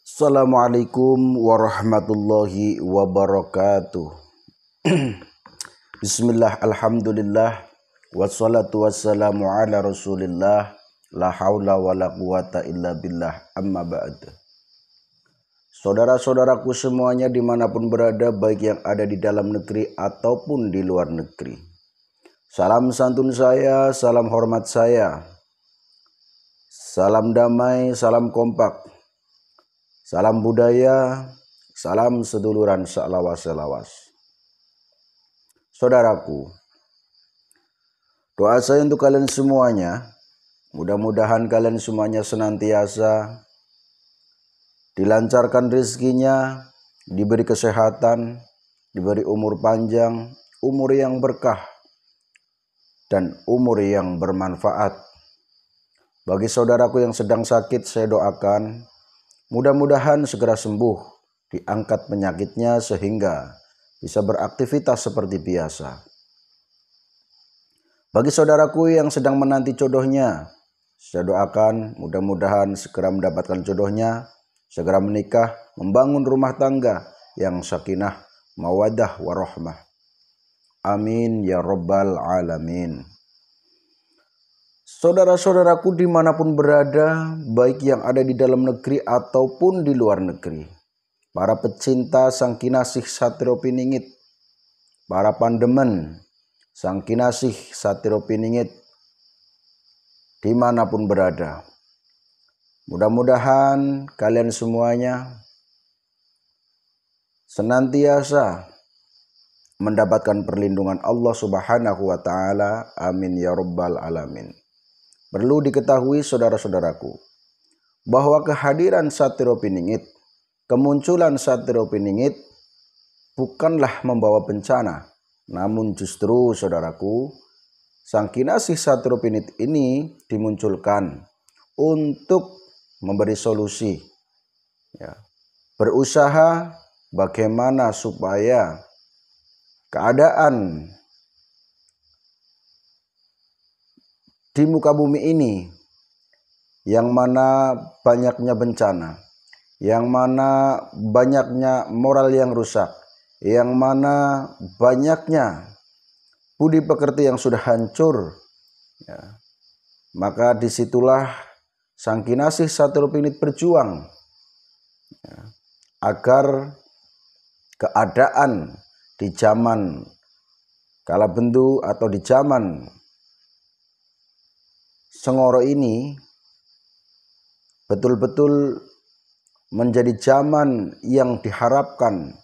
Assalamualaikum warahmatullahi wabarakatuh. Bismillah, alhamdulillah, wassalatu wassalamu ala rasulillah, la haula wa la quwata illa billah, amma ba'd. Saudara-saudaraku semuanya dimanapun berada, baik yang ada di dalam negeri ataupun di luar negeri. Salam santun saya, salam hormat saya, salam damai, salam kompak, salam budaya, salam seduluran selawas-selawas. Saudaraku, doa saya untuk kalian semuanya, mudah-mudahan kalian semuanya senantiasa dilancarkan rezekinya, diberi kesehatan, diberi umur panjang, umur yang berkah, dan umur yang bermanfaat. Bagi saudaraku yang sedang sakit, saya doakan mudah-mudahan segera sembuh, diangkat penyakitnya sehingga bisa beraktivitas seperti biasa. Bagi saudaraku yang sedang menanti jodohnya, saya doakan mudah-mudahan segera mendapatkan jodohnya, segera menikah, membangun rumah tangga yang sakinah, mawaddah, warahmah. Amin ya rabbal alamin. Saudara-saudaraku dimanapun berada, baik yang ada di dalam negeri ataupun di luar negeri, para pecinta Sang Kinasih Satrio Piningit, para pandemen Sang Kinasih Satrio Piningit, dimanapun berada, mudah-mudahan kalian semuanya senantiasa mendapatkan perlindungan Allah Subhanahu wa Ta'ala. Amin ya rabbal alamin. Perlu diketahui saudara-saudaraku, bahwa kehadiran Satrio Piningit, kemunculan Satrio Piningit bukanlah membawa bencana, namun justru saudaraku, Sang Kinasih Satrio Piningit ini dimunculkan untuk memberi solusi, berusaha bagaimana supaya keadaan di muka bumi ini yang mana banyaknya bencana, yang mana banyaknya moral yang rusak, yang mana banyaknya budi pekerti yang sudah hancur, maka disitulah Sang Kinasih Satrio Piningit berjuang agar keadaan di zaman kala bendu atau di zaman Sengoro ini betul-betul menjadi zaman yang diharapkan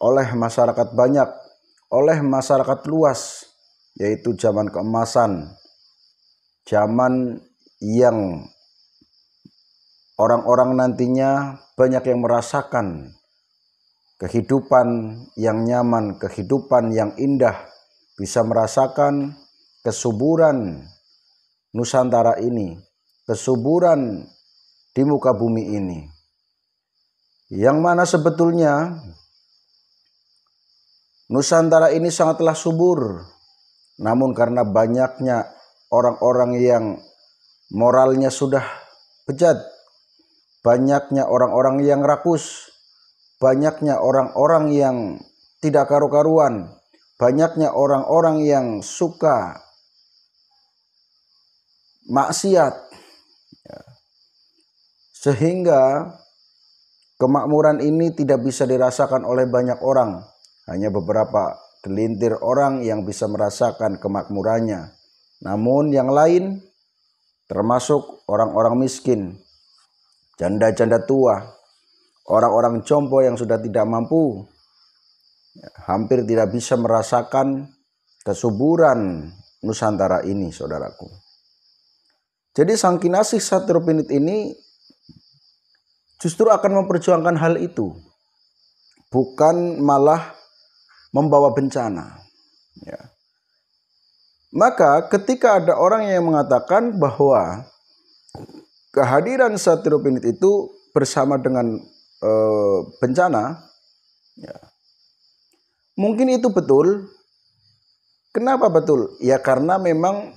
oleh masyarakat banyak, oleh masyarakat luas, yaitu zaman keemasan, zaman yang orang-orang nantinya banyak yang merasakan kehidupan yang nyaman, kehidupan yang indah, bisa merasakan kesuburan Nusantara ini, kesuburan di muka bumi ini, yang mana sebetulnya Nusantara ini sangatlah subur, namun karena banyaknya orang-orang yang moralnya sudah bejat, banyaknya orang-orang yang rakus, banyaknya orang-orang yang tidak karu-karuan, banyaknya orang-orang yang suka maksiat, sehingga kemakmuran ini tidak bisa dirasakan oleh banyak orang. Hanya beberapa gelintir orang yang bisa merasakan kemakmurannya. Namun yang lain, termasuk orang-orang miskin, janda-janda tua, orang-orang jompo yang sudah tidak mampu, hampir tidak bisa merasakan kesuburan Nusantara ini, saudaraku. Jadi Sang Kinasih Satrio Piningit ini justru akan memperjuangkan hal itu, bukan malah membawa bencana. Maka ketika ada orang yang mengatakan bahwa kehadiran Satrio Piningit itu bersama dengan bencana, mungkin itu betul. Kenapa betul? Ya karena memang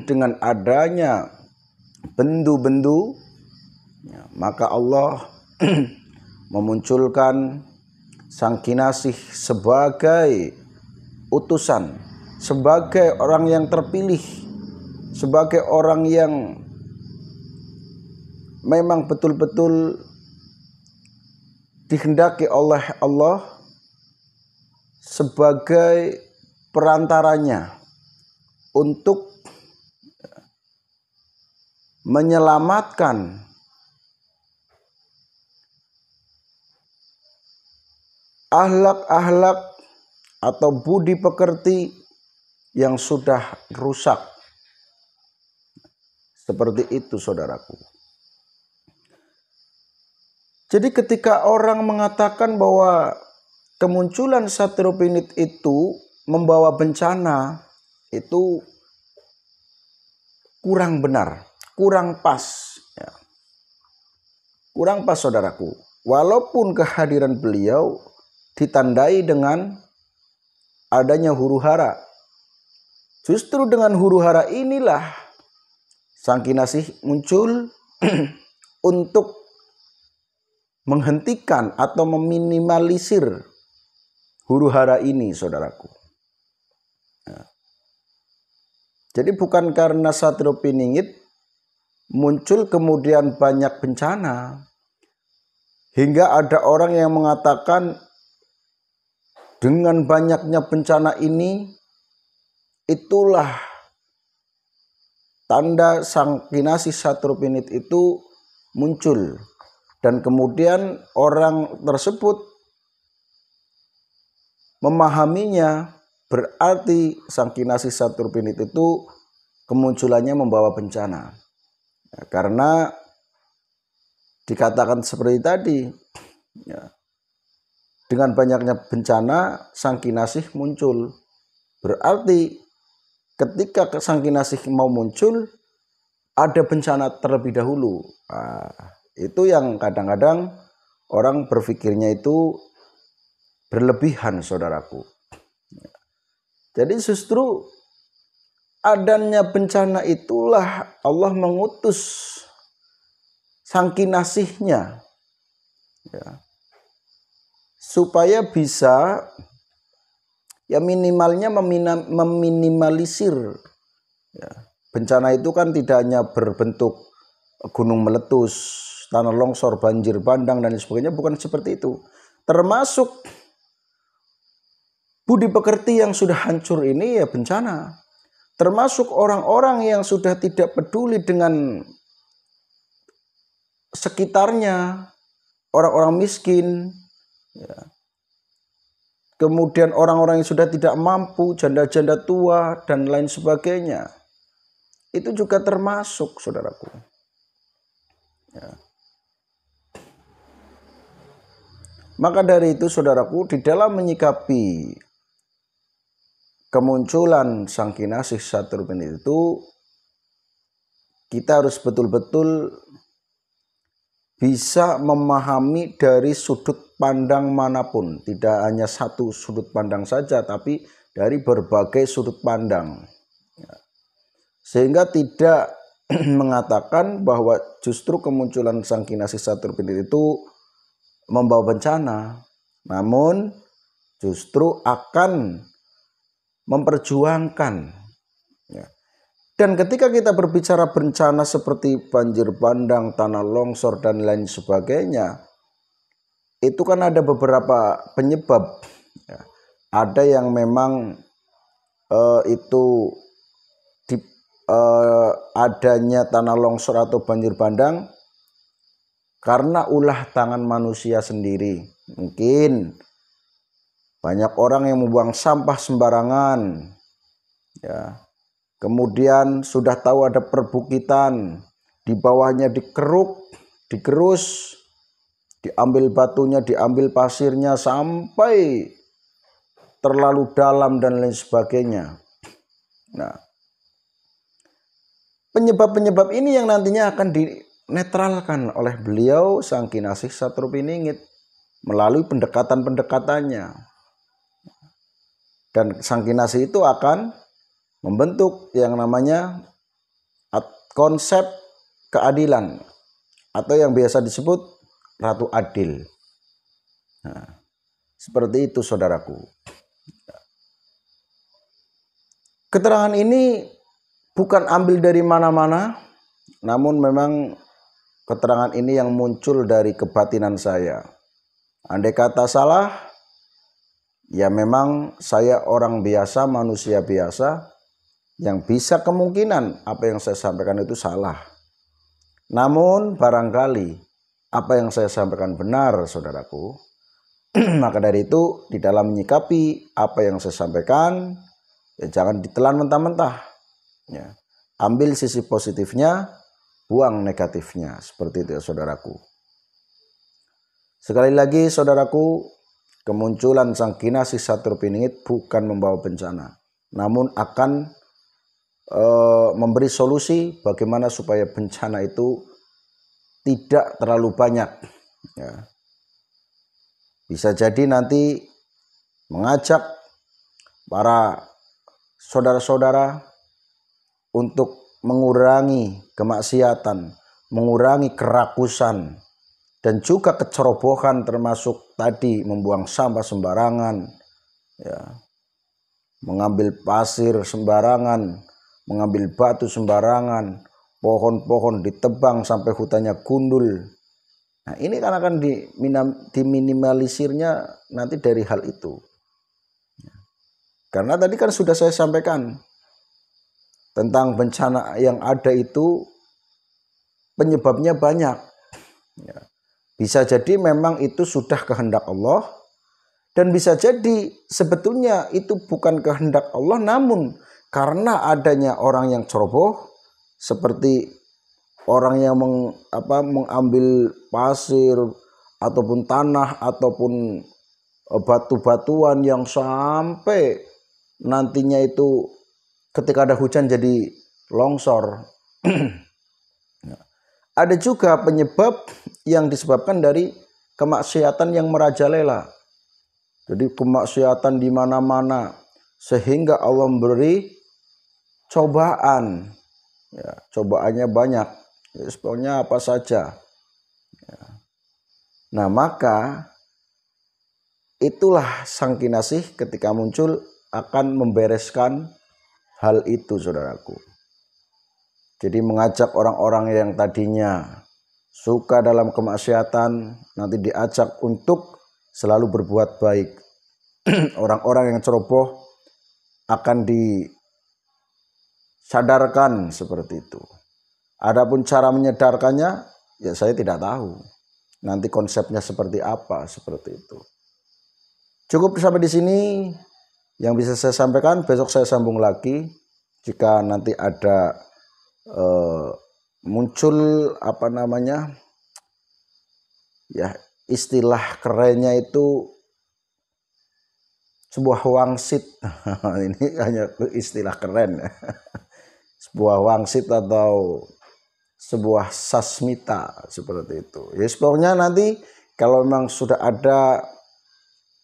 dengan adanya bendu-bendu, maka Allah memunculkan Sang Kinasih sebagai utusan, sebagai orang yang terpilih, sebagai orang yang memang betul-betul dikehendaki oleh Allah sebagai perantaranya untuk menyelamatkan akhlak-akhlak atau budi pekerti yang sudah rusak. Seperti itu, saudaraku. Jadi ketika orang mengatakan bahwa kemunculan Satyropinit itu membawa bencana, itu kurang benar, kurang pas. Ya. Kurang pas, saudaraku. Walaupun kehadiran beliau ditandai dengan adanya huru-hara. Justru dengan huru-hara inilah Sang Kinasih muncul untuk menghentikan atau meminimalisir huru-hara ini, saudaraku. Nah, jadi bukan karena Satyropiningit muncul kemudian banyak bencana, hingga ada orang yang mengatakan dengan banyaknya bencana ini itulah tanda Sang Kinasih Satyropinit itu muncul. Dan kemudian orang tersebut memahaminya berarti Sang Kinasih Satyropinit itu kemunculannya membawa bencana. Ya, karena dikatakan seperti tadi, ya, dengan banyaknya bencana Sang Kinasih muncul. Berarti ketika Sang Kinasih mau muncul ada bencana terlebih dahulu. Itu yang kadang-kadang orang berpikirnya itu berlebihan, saudaraku. Jadi justru adanya bencana itulah Allah mengutus Sang Kinasihnya, ya, supaya bisa ya minimalnya meminimalisir. Ya, bencana itu kan tidak hanya berbentuk gunung meletus, tanah longsor, banjir bandang dan sebagainya, bukan seperti itu. Termasuk budi pekerti yang sudah hancur ini ya bencana. Termasuk orang-orang yang sudah tidak peduli dengan sekitarnya, orang-orang miskin, ya. Kemudian orang-orang yang sudah tidak mampu, janda-janda tua dan lain sebagainya. Itu juga termasuk, saudaraku. Ya. Maka dari itu, saudaraku, di dalam menyikapi kemunculan Sang Kinasih Satyropinit itu, kita harus betul-betul bisa memahami dari sudut pandang manapun. Tidak hanya satu sudut pandang saja, tapi dari berbagai sudut pandang. Sehingga tidak mengatakan bahwa justru kemunculan Sang Kinasih Satyropinit itu membawa bencana, namun justru akan memperjuangkan. Ya. Dan ketika kita berbicara bencana seperti banjir bandang, tanah longsor dan lain sebagainya, itu kan ada beberapa penyebab. Ya. Ada yang memang itu adanya tanah longsor atau banjir bandang karena ulah tangan manusia sendiri. Mungkin banyak orang yang membuang sampah sembarangan, ya. Kemudian sudah tahu ada perbukitan, di bawahnya dikeruk, digerus, diambil batunya, diambil pasirnya sampai terlalu dalam dan lain sebagainya. Nah, penyebab-penyebab ini yang nantinya akan dinetralkan oleh beliau Sang Kinasih Satyropiningit melalui pendekatan-pendekatannya. Dan Sang Kinasih itu akan membentuk yang namanya konsep keadilan atau yang biasa disebut Ratu Adil. Nah, seperti itu saudaraku. Keterangan ini bukan ambil dari mana-mana, namun memang keterangan ini yang muncul dari kebatinan saya. Andai kata salah, ya memang saya orang biasa, manusia biasa, yang bisa kemungkinan apa yang saya sampaikan itu salah. Namun barangkali apa yang saya sampaikan benar, saudaraku. Maka dari itu, di dalam menyikapi apa yang saya sampaikan, ya jangan ditelan mentah-mentah. Ya. Ambil sisi positifnya, buang negatifnya. Seperti itu ya saudaraku. Sekali lagi saudaraku, kemunculan sang kinasih Saturpiningit bukan membawa bencana, namun akan memberi solusi bagaimana supaya bencana itu tidak terlalu banyak. Ya. Bisa jadi nanti mengajak para saudara-saudara untuk mengurangi kemaksiatan, mengurangi kerakusan, dan juga kecerobohan, termasuk tadi membuang sampah sembarangan, ya, mengambil pasir sembarangan, mengambil batu sembarangan, pohon-pohon ditebang sampai hutannya gundul. Nah, ini kan akan diminimalisirnya nanti dari hal itu. Karena tadi kan sudah saya sampaikan tentang bencana yang ada itu penyebabnya banyak. Ya. Bisa jadi memang itu sudah kehendak Allah, dan bisa jadi sebetulnya itu bukan kehendak Allah, namun karena adanya orang yang ceroboh, seperti orang yang mengambil pasir ataupun tanah ataupun batu-batuan yang sampai nantinya itu ketika ada hujan jadi longsor. Ada juga penyebab yang disebabkan dari kemaksiatan yang merajalela. Jadi kemaksiatan di mana-mana sehingga Allah memberi cobaan. Ya, cobaannya banyak. Ya, pokoknya apa saja. Ya. Nah, maka itulah sang kinasih ketika muncul akan membereskan hal itu, saudaraku. Jadi mengajak orang-orang yang tadinya suka dalam kemaksiatan, nanti diajak untuk selalu berbuat baik. Orang-orang yang ceroboh akan disadarkan seperti itu. Adapun cara menyadarkannya, ya saya tidak tahu. Nanti konsepnya seperti apa, seperti itu. Cukup sampai di sini yang bisa saya sampaikan. Besok saya sambung lagi. Jika nanti ada muncul ya istilah kerennya itu sebuah wangsit. Ini hanya istilah keren. Sebuah wangsit atau sebuah sasmita seperti itu. Ya pokoknya nanti kalau memang sudah ada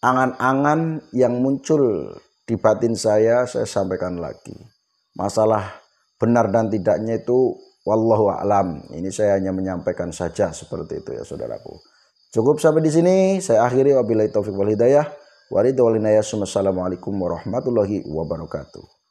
angan-angan yang muncul di batin saya sampaikan lagi. Masalah benar dan tidaknya itu wallahu a'lam. Ini saya hanya menyampaikan saja seperti itu ya saudaraku. Cukup sampai di sini. Saya akhiri wabillahi taufik wal hidayah. Wassalamualaikum warahmatullahi wabarakatuh.